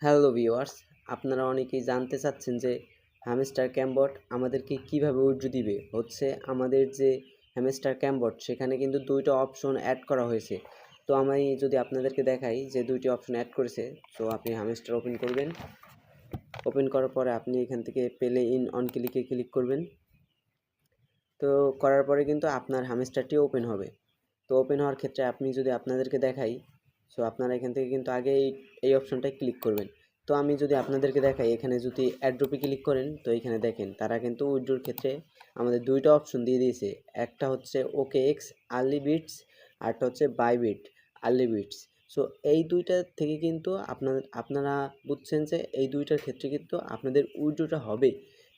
Hello viewers, আপনারা অনেকেই জানতে চাচ্ছেন যে হ্যামস্টার ক্যামবট আমাদেরকে কিভাবে উইথড্র দিবে। আমাদের যে হ্যামস্টার ক্যামবট সেখানে কিন্তু দুইটা অপশন অ্যাড করা হয়েছে। তো আমি যদি আপনাদেরকে দেখাই যে দুইটি অপশন অ্যাড করেছে। তো আপনি হ্যামস্টার ওপেন করবেন। ওপেন করার পরে আপনি এখান থেকে প্লে ইন অন ক্লিকে ক্লিক করবেন। তো করার পরে কিন্তু আপনার হ্যামস্টারটি ওপেন হবে। তো ওপেন হওয়ার ক্ষেত্রে আপনি যদি আপনাদেরকে দেখাই, সো আপনারা এখান থেকে কিন্তু আগে এই অপশনটায় ক্লিক করবেন। তো আমি যদি আপনাদেরকে দেখাই, এখানে যদি অ্যাড্রপে ক্লিক করেন তো এখানে দেখেন তারা কিন্তু উইথড্রোর ক্ষেত্রে আমাদের দুইটা অপশন দিয়ে দিয়েছে। একটা হচ্ছে ওকে এক্স আর্লি বিটস, আরটা হচ্ছে বাইবিট আর্লি বিটস। সো এই দুইটা থেকে কিন্তু আপনারা বুঝছেন যে এই দুইটার ক্ষেত্রে কিন্তু আপনাদের উইথড্রোটা হবে,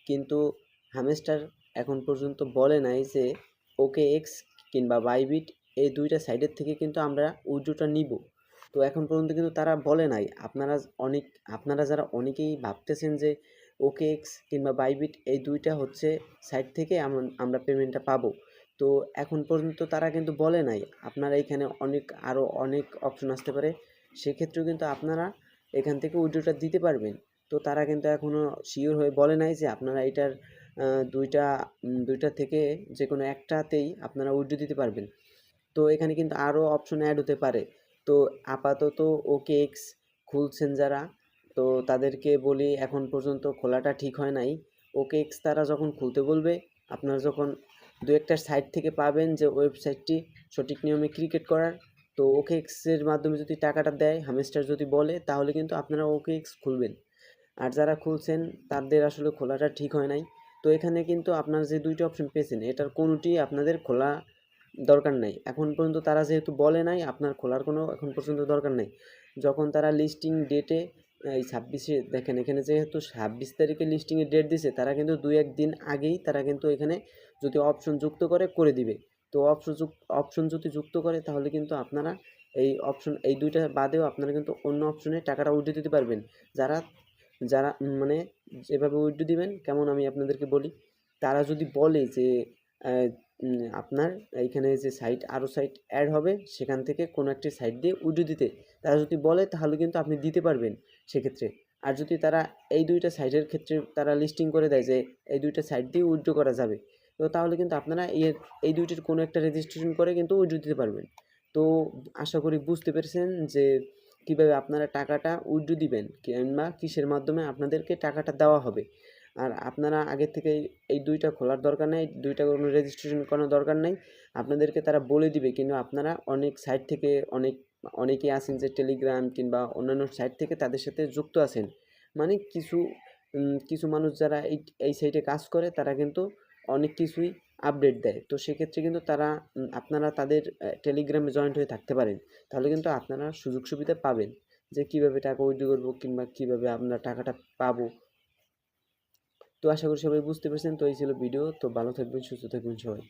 কিন্তু হ্যামস্টার এখন পর্যন্ত বলে নাই যে ওকে এক্স কিংবা বাইবিট এই দুইটা সাইডের থেকে কিন্তু আমরা উইথড্রোটা নিব। তো এখন পর্যন্ত কিন্তু তারা বলে নাই। আপনারা যারা অনেকেই ভাবতেছেন যে ওকে এক্স কিংবা বাইবিট এই দুইটা হচ্ছে সাইড থেকে আমরা পেমেন্টটা পাবো। তো এখন পর্যন্ত তারা কিন্তু বলে নাই। আপনারা এখানে আরও অনেক অপশন আসতে পারে, সেক্ষেত্রেও কিন্তু আপনারা এখান থেকে উইথড্রোটা দিতে পারবেন। তো তারা কিন্তু এখনও শিওর হয়ে বলে নাই যে আপনারা এটার দুইটা থেকে যে কোনো একটাতেই আপনারা উইথড্র দিতে পারবেন। তো এখানে কিন্তু আরও অপশন অ্যাড হতে পারে। তো আপাতত ওকে এক্স খুলছেন যারা, তো তাদেরকে বলি এখন পর্যন্ত খোলাটা ঠিক হয় নাই। ওকে এক্স তারা যখন খুলতে বলবে, আপনারা যখন দু একটা সাইট থেকে পাবেন যে ওয়েবসাইটটি সঠিক নিয়মে ক্রিকেট করার, তো ওকে এক্সের মাধ্যমে যদি টাকাটা দেয়, হ্যামস্টার যদি বলে, তাহলে কিন্তু আপনারা ওকে এক্স খুলবেন। আর যারা খুলছেন তাদের আসলে খোলাটা ঠিক হয় নাই। তো এখানে কিন্তু আপনারা যে দুইটা অপশন পেয়েছেন এটার কোনোটি আপনাদের খোলা দরকার নাই। এখন পর্যন্ত তারা যেহেতু বলে নাই, আপনার খোলার কোনো এখন পর্যন্ত দরকার নেই। যখন তারা লিস্টিং ডেটে এই 26-এ দেখেন, এখানে যেহেতু 26 তারিখে লিস্টিংয়ের ডেট দিছে, তারা কিন্তু 2-1 দিন আগেই তারা কিন্তু এখানে যদি অপশন যুক্ত করে দিবে। তো অপশন যদি যুক্ত করে তাহলে কিন্তু আপনারা এই দুইটা বাদেও আপনারা কিন্তু অন্য অপশনে টাকাটা উঠিয়ে দিতে পারবেন। যারা যারা মানে যেভাবে উইথড্র দিবেন কেমন আমি আপনাদেরকে বলি। তারা যদি বলে যে আপনার এইখানে যে আরও সাইট অ্যাড হবে, সেখান থেকে কোনো একটি সাইট দিয়ে উইথড্র দিতে, তারা যদি বলে তাহলে কিন্তু আপনি দিতে পারবেন সেক্ষেত্রে। আর যদি তারা এই দুইটা সাইটের ক্ষেত্রে তারা লিস্টিং করে দেয় যে এই দুইটা সাইট দিয়ে উইথড্র করা যাবে, তো তাহলে কিন্তু আপনারা এই দুইটির কোনো একটা রেজিস্ট্রেশন করে কিন্তু উইথড্র দিতে পারবেন। তো আশা করি বুঝতে পেরেছেন যে কীভাবে আপনারা টাকাটা উইথড্র দিবেন কিংবা কিসের মাধ্যমে আপনাদেরকে টাকাটা দেওয়া হবে। আর আপনারা আগে থেকে এই দুইটা খোলার দরকার নেই, দুইটা কোনো রেজিস্ট্রেশন করানোর দরকার নেই। আপনাদেরকে তারা বলে দিবে, কিন্তু আপনারা অনেক সাইট থেকে অনেকেই আছেন যে টেলিগ্রাম কিংবা অন্যান্য সাইট থেকে তাদের সাথে যুক্ত আছেন। মানে কিছু মানুষ যারা এই সাইটে কাজ করে তারা কিন্তু অনেক কিছুই আপডেট দেয়। তো সেক্ষেত্রে কিন্তু আপনারা তাদের টেলিগ্রামে জয়েন্ট হয়ে থাকতে পারেন। তাহলে কিন্তু আপনারা সুযোগ সুবিধা পাবেন যে কীভাবে টাকা উইথড্র করবো কিংবা কীভাবে আমরা টাকাটা পাবো। তো আশা করি সবাই বুঝতে পেরেছেন। তো এই ছিল ভিডিও। তো ভালো থাকবেন, সুস্থ থাকবেন সবাই।